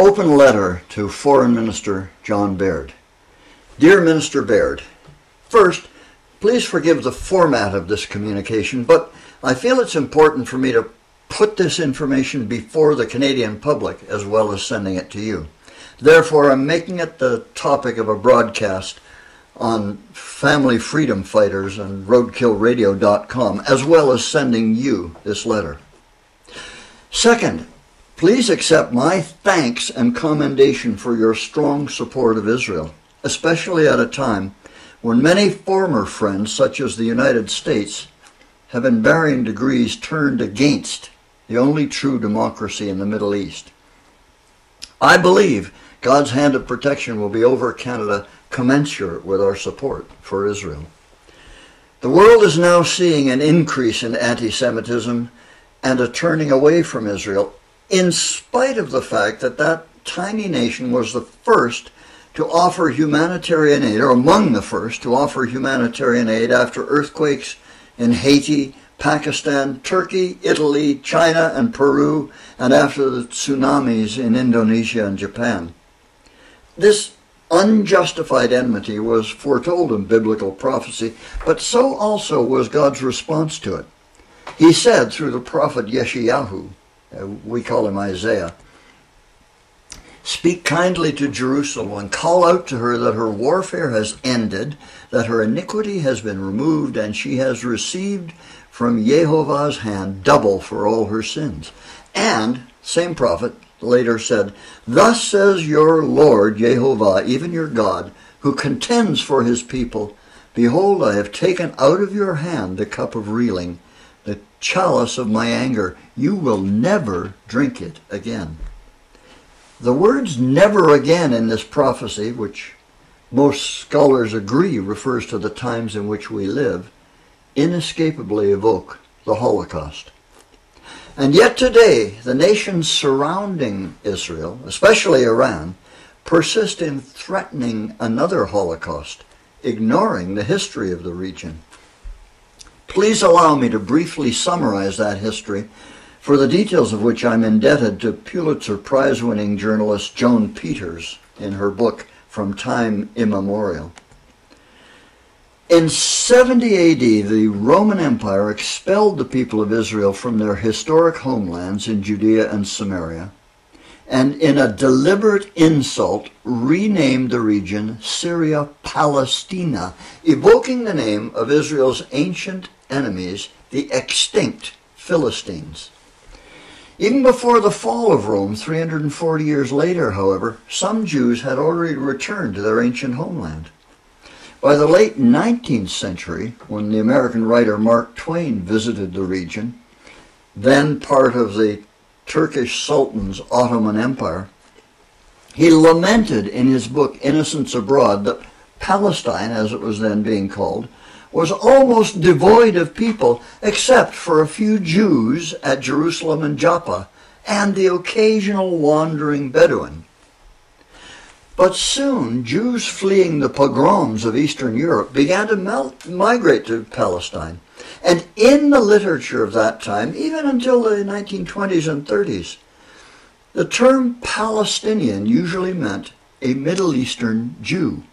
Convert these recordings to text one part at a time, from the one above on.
open letter to Foreign Minister John Baird. Dear Minister Baird, first, please forgive the format of this communication, but I feel it's important for me to put this information before the Canadian public as well as sending it to you. Therefore, I'm making it the topic of a broadcast on family freedom fighters and roadkillradio.com, as well as sending you this letter. Second, please accept my thanks and commendation for your strong support of Israel, especially at a time when many former friends, such as the United States, have in varying degrees turned against the only true democracy in the Middle East. I believe God's hand of protection will be over Canada, commensurate with our support for Israel. The world is now seeing an increase in anti-Semitism and a turning away from Israel, in spite of the fact that that tiny nation was the first to offer humanitarian aid, or among the first to offer humanitarian aid after earthquakes in Haiti, Pakistan, Turkey, Italy, China, and Peru, and after the tsunamis in Indonesia and Japan. This unjustified enmity was foretold in biblical prophecy, but so also was God's response to it. He said through the prophet Yeshayahu, we call him Isaiah, "Speak kindly to Jerusalem and call out to her that her warfare has ended, that her iniquity has been removed, and she has received from Jehovah's hand double for all her sins." And, same prophet later said, "Thus says your Lord Jehovah, even your God, who contends for his people, behold, I have taken out of your hand the cup of reeling, the chalice of my anger. You will never drink it again." The words "never again" in this prophecy, which most scholars agree refers to the times in which we live, inescapably evoke the Holocaust. And yet today, the nations surrounding Israel, especially Iran, persist in threatening another Holocaust, ignoring the history of the region. Please allow me to briefly summarize that history, for the details of which I'm indebted to Pulitzer Prize-winning journalist Joan Peters in her book From Time Immemorial. In 70 AD, the Roman Empire expelled the people of Israel from their historic homelands in Judea and Samaria, and in a deliberate insult renamed the region Syria Palestina, evoking the name of Israel's ancient enemies, the extinct Philistines. Even before the fall of Rome, 340 years later, however, some Jews had already returned to their ancient homeland. By the late 19th century, when the American writer Mark Twain visited the region, then part of the Turkish Sultan's Ottoman Empire, he lamented in his book Innocents Abroad that Palestine, as it was then being called, was almost devoid of people except for a few Jews at Jerusalem and Joppa and the occasional wandering Bedouin. But soon, Jews fleeing the pogroms of Eastern Europe began to migrate to Palestine. And in the literature of that time, even until the 1920s and 30s, the term Palestinian usually meant a Middle Eastern Jew.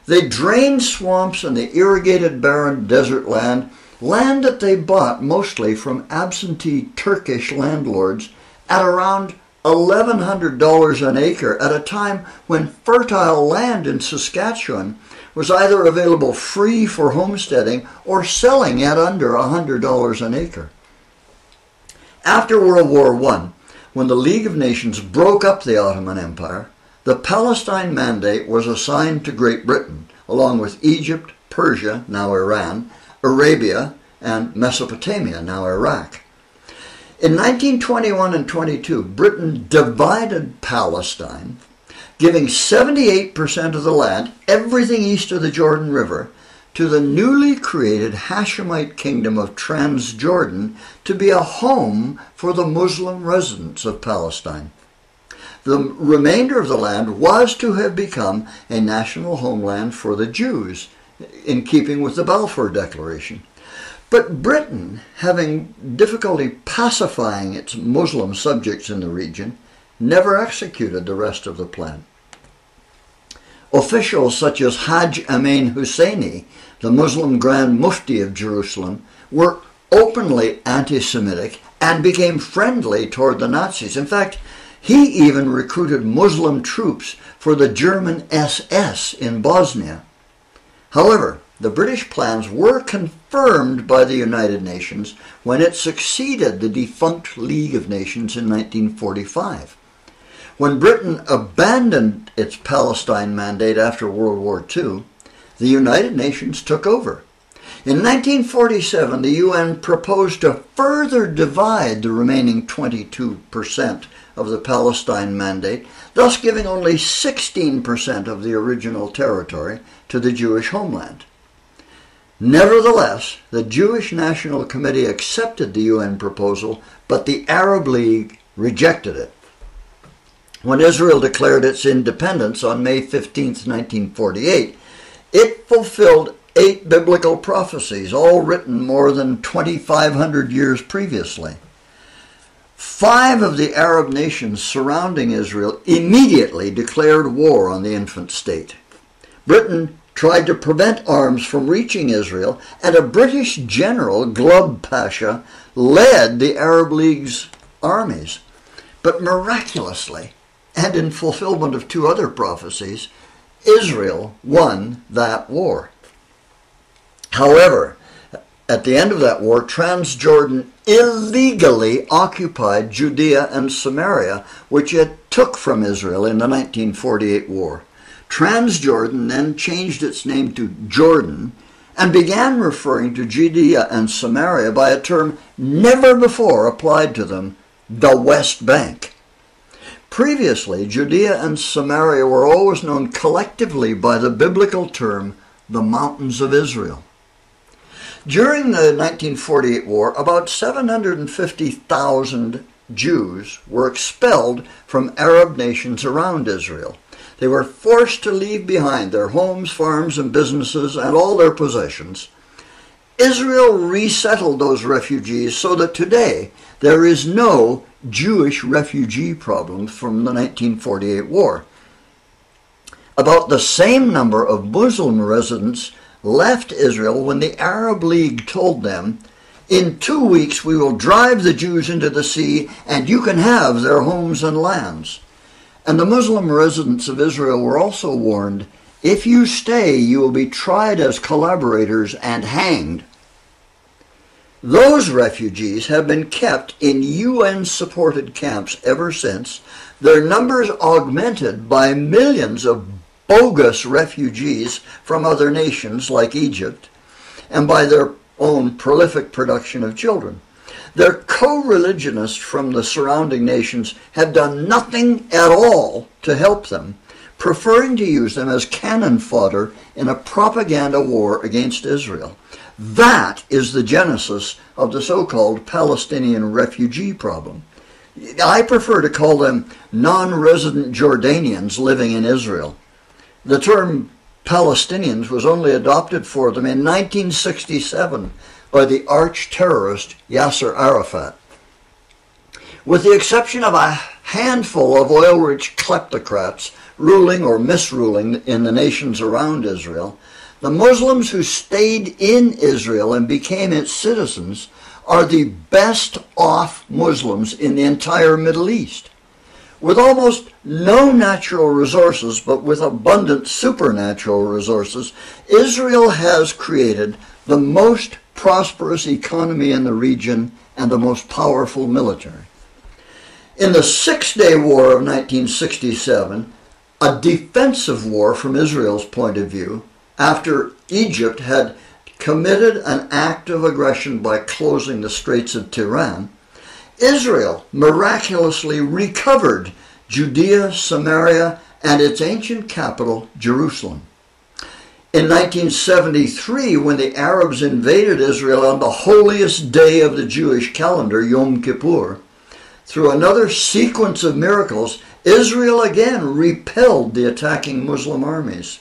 They drained swamps and the irrigated barren desert land that they bought mostly from absentee Turkish landlords at around $1,100 an acre at a time when fertile land in Saskatchewan was either available free for homesteading or selling at under $100 an acre. After World War I, when the League of Nations broke up the Ottoman Empire, the Palestine Mandate was assigned to Great Britain, along with Egypt, Persia, now Iran, Arabia, and Mesopotamia, now Iraq. In 1921 and 22, Britain divided Palestine, giving 78% of the land, everything east of the Jordan River, to the newly created Hashemite Kingdom of Transjordan to be a home for the Muslim residents of Palestine. The remainder of the land was to have become a national homeland for the Jews, in keeping with the Balfour Declaration. But Britain, having difficulty pacifying its Muslim subjects in the region, never executed the rest of the plan. Officials such as Haj Amin Husseini, the Muslim Grand Mufti of Jerusalem, were openly anti-Semitic and became friendly toward the Nazis. In fact, he even recruited Muslim troops for the German SS in Bosnia. However, the British plans were confirmed by the United Nations when it succeeded the defunct League of Nations in 1945. When Britain abandoned its Palestine mandate after World War II, the United Nations took over. In 1947, the UN proposed to further divide the remaining 22% of the Palestine mandate, thus giving only 16% of the original territory to the Jewish homeland. Nevertheless, the Jewish National Committee accepted the UN proposal, but the Arab League rejected it. When Israel declared its independence on May 15, 1948, it fulfilled 8 biblical prophecies, all written more than 2,500 years previously. 5 of the Arab nations surrounding Israel immediately declared war on the infant state. Britain tried to prevent arms from reaching Israel, and a British general, Glubb Pasha, led the Arab League's armies. But miraculously, and in fulfillment of 2 other prophecies, Israel won that war. However, at the end of that war, Transjordan illegally occupied Judea and Samaria, which it took from Israel in the 1948 war. Transjordan then changed its name to Jordan and began referring to Judea and Samaria by a term never before applied to them, the West Bank. Previously, Judea and Samaria were always known collectively by the biblical term, the Mountains of Israel. During the 1948 war, about 750,000 Jews were expelled from Arab nations around Israel. They were forced to leave behind their homes, farms, and businesses, and all their possessions. Israel resettled those refugees so that today there is no Jewish refugee problem from the 1948 war. About the same number of Muslim residents left Israel when the Arab League told them, "In 2 weeks we will drive the Jews into the sea and you can have their homes and lands." And the Muslim residents of Israel were also warned, "If you stay, you will be tried as collaborators and hanged." Those refugees have been kept in UN-supported camps ever since, their numbers augmented by millions of bogus refugees from other nations like Egypt, and by their own prolific production of children. Their co-religionists from the surrounding nations have done nothing at all to help them, preferring to use them as cannon fodder in a propaganda war against Israel. That is the genesis of the so-called Palestinian refugee problem. I prefer to call them non-resident Jordanians living in Israel. The term Palestinians was only adopted for them in 1967 by the arch-terrorist Yasser Arafat. With the exception of a handful of oil-rich kleptocrats ruling or misruling in the nations around Israel, the Muslims who stayed in Israel and became its citizens are the best off Muslims in the entire Middle East. With almost no natural resources, but with abundant supernatural resources, Israel has created the most prosperous economy in the region and the most powerful military. In the Six-Day War of 1967, a defensive war from Israel's point of view, after Egypt had committed an act of aggression by closing the Straits of Tiran, Israel miraculously recovered Judea, Samaria, and its ancient capital, Jerusalem. In 1973, when the Arabs invaded Israel on the holiest day of the Jewish calendar, Yom Kippur, through another sequence of miracles, Israel again repelled the attacking Muslim armies.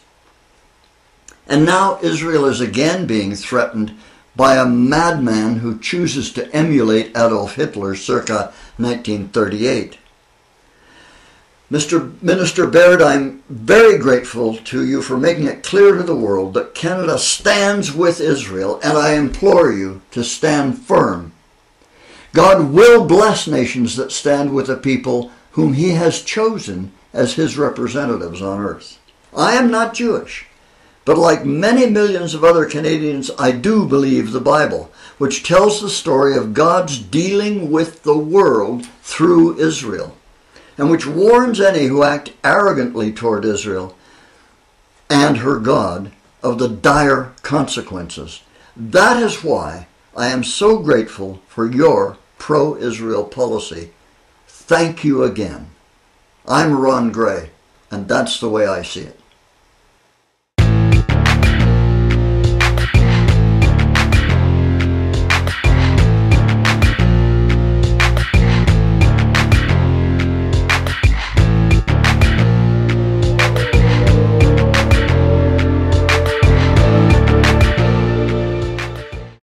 And now Israel is again being threatened by a madman who chooses to emulate Adolf Hitler circa 1938. Minister Baird, I'm very grateful to you for making it clear to the world that Canada stands with Israel, and I implore you to stand firm. God will bless nations that stand with the people whom he has chosen as his representatives on earth. I am not Jewish, but like many millions of other Canadians, I do believe the Bible, which tells the story of God's dealing with the world through Israel, and which warns any who act arrogantly toward Israel and her God of the dire consequences. That is why I am so grateful for your pro-Israel policy. Thank you again. I'm Ron Gray, and that's the way I see it.